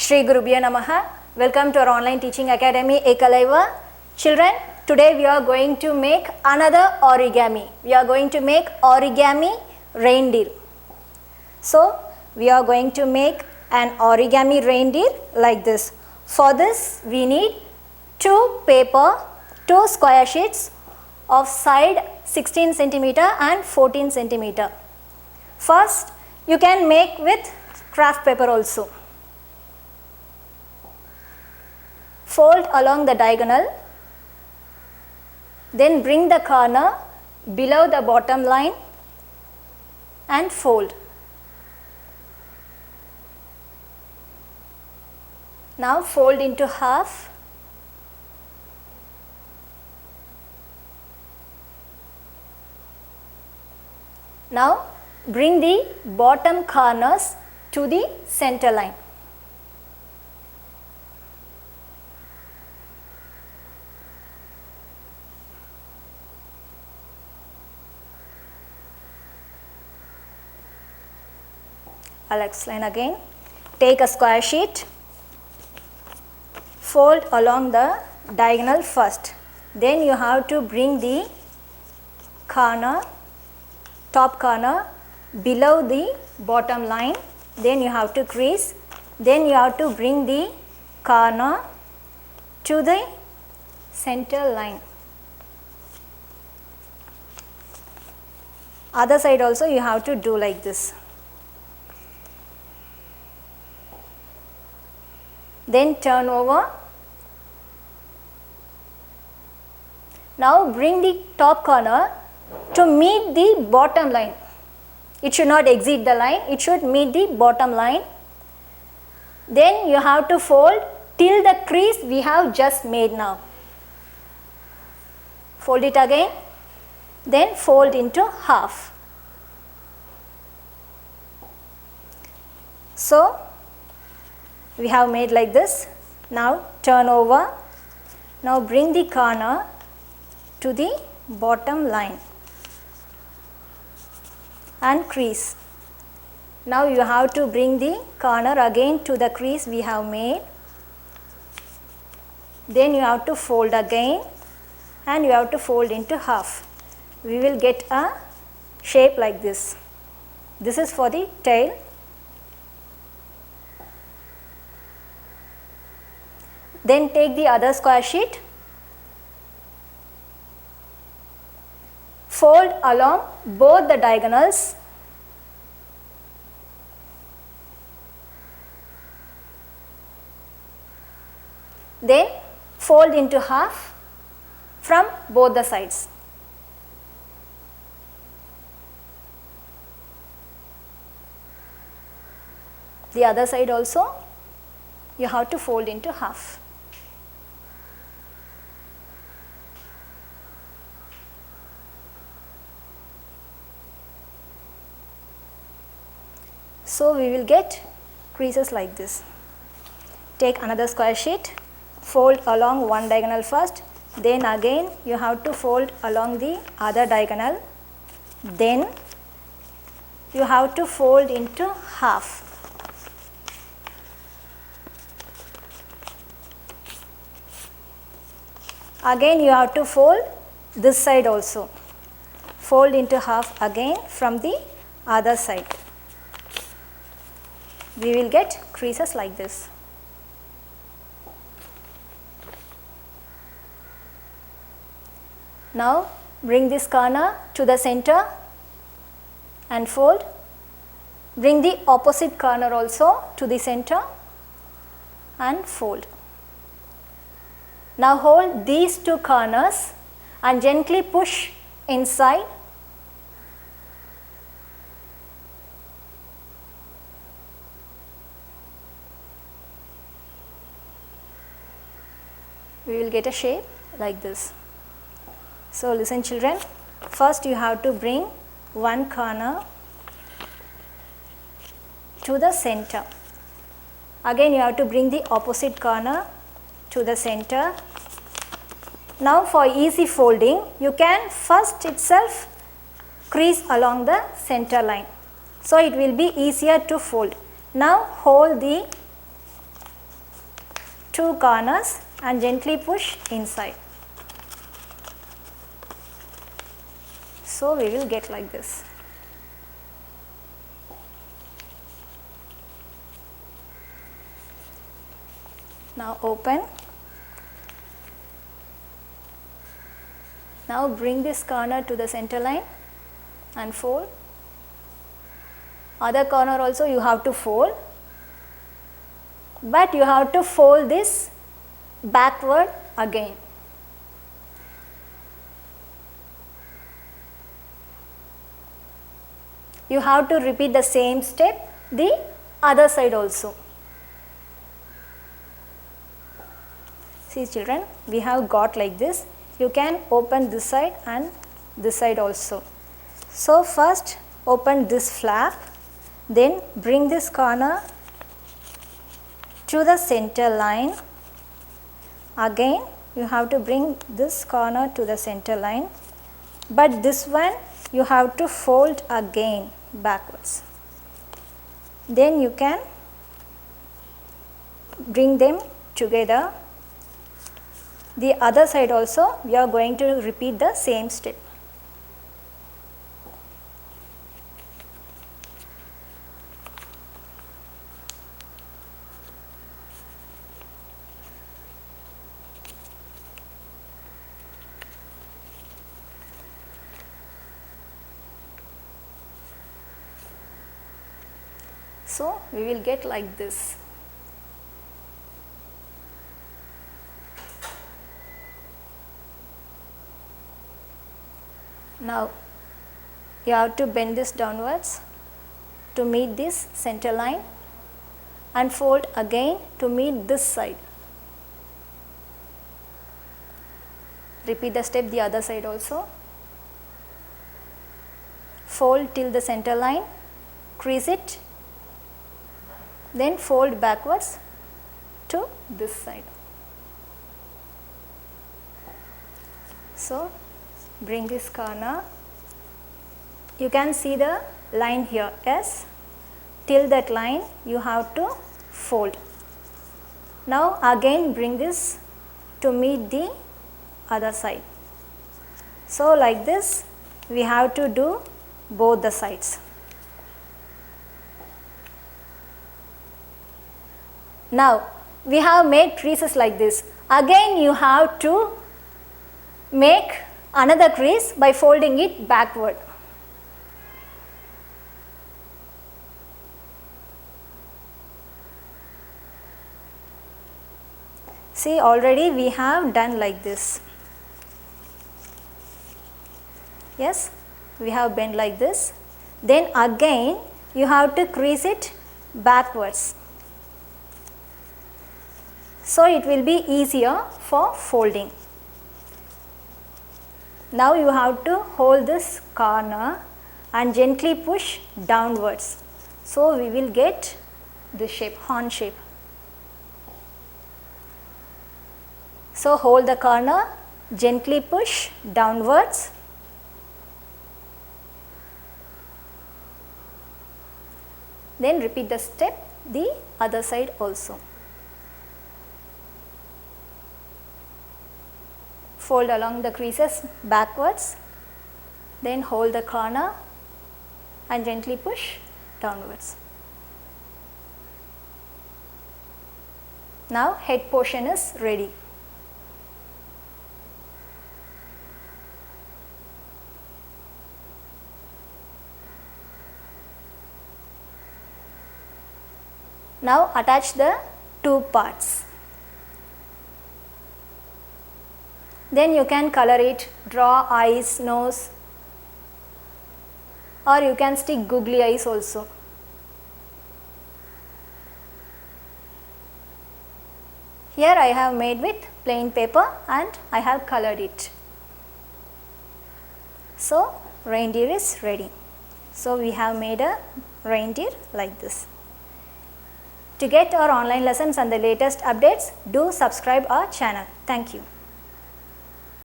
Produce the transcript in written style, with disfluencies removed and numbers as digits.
Shri Gurubhyo Namaha. Welcome to our online teaching academy Ekalaiva. Children, today we are going to make another origami. We are going to make origami reindeer. So, we are going to make an origami reindeer like this. For this, we need two square sheets of side 16 centimeter and 14 centimeter. First, you can make with craft paper also. Fold along the diagonal, then bring the corner below the bottom line and fold. Now fold into half. Now bring the bottom corners to the center line. I'll explain again. Take a square sheet, fold along the diagonal first. Then you have to bring the corner, top corner below the bottom line. Then you have to crease. Then you have to bring the corner to the center line. Other side also you have to do like this. Then turn over. Now bring the top corner to meet the bottom line. It should not exceed the line, it should meet the bottom line. Then you have to fold till the crease we have just made now. Fold it again, then fold into half. So, we have made like this. Now turn over. Now bring the corner to the bottom line and crease. Now you have to bring the corner again to the crease we have made. Then you have to fold again and you have to fold into half. We will get a shape like this. This is for the tail. Then take the other square sheet, fold along both the diagonals, then fold into half from both the sides. The other side also you have to fold into half. So we will get creases like this. Take another square sheet, fold along one diagonal first, then again you have to fold along the other diagonal, then you have to fold into half. Again you have to fold this side also. Fold into half again from the other side. We will get creases like this. Now bring this corner to the center and fold. Bring the opposite corner also to the center and fold. Now hold these two corners and gently push inside. We will get a shape like this. So listen children, first you have to bring one corner to the center. Again you have to bring the opposite corner to the center. Now for easy folding, you can first itself crease along the center line. So it will be easier to fold. Now hold the 2 corners and gently push inside. So we will get like this. Now open. Now bring this corner to the center line and fold. Other corner also you have to fold, but you have to fold this backward again. You have to repeat the same step the other side also. See children, we have got like this. You can open this side and this side also. So first open this flap, then bring this corner to the center line. Again you have to bring this corner to the center line, but this one you have to fold again backwards. Then you can bring them together. The other side also we are going to repeat the same step. So we will get like this. Now you have to bend this downwards to meet this center line and fold again to meet this side. Repeat the step the other side also. Fold till the center line, crease it, then fold backwards to this side. So bring this corner. You can see the line here, yes. Till that line you have to fold. Now again bring this to meet the other side. So like this we have to do both the sides. Now we have made creases like this. Again you have to make another crease by folding it backward. See, already we have done like this. Yes, we have bent like this. Then again you have to crease it backwards. So it will be easier for folding. Now you have to hold this corner and gently push downwards. So we will get this shape, horn shape. So hold the corner, gently push downwards. Then repeat the step the other side also. Fold along the creases backwards, then hold the corner and gently push downwards. Now head portion is ready. Now attach the two parts. Then you can color it, draw eyes, nose, or you can stick googly eyes also. Here I have made with plain paper and I have colored it. So reindeer is ready. So we have made a reindeer like this. To get our online lessons and the latest updates, do subscribe our channel. Thank you.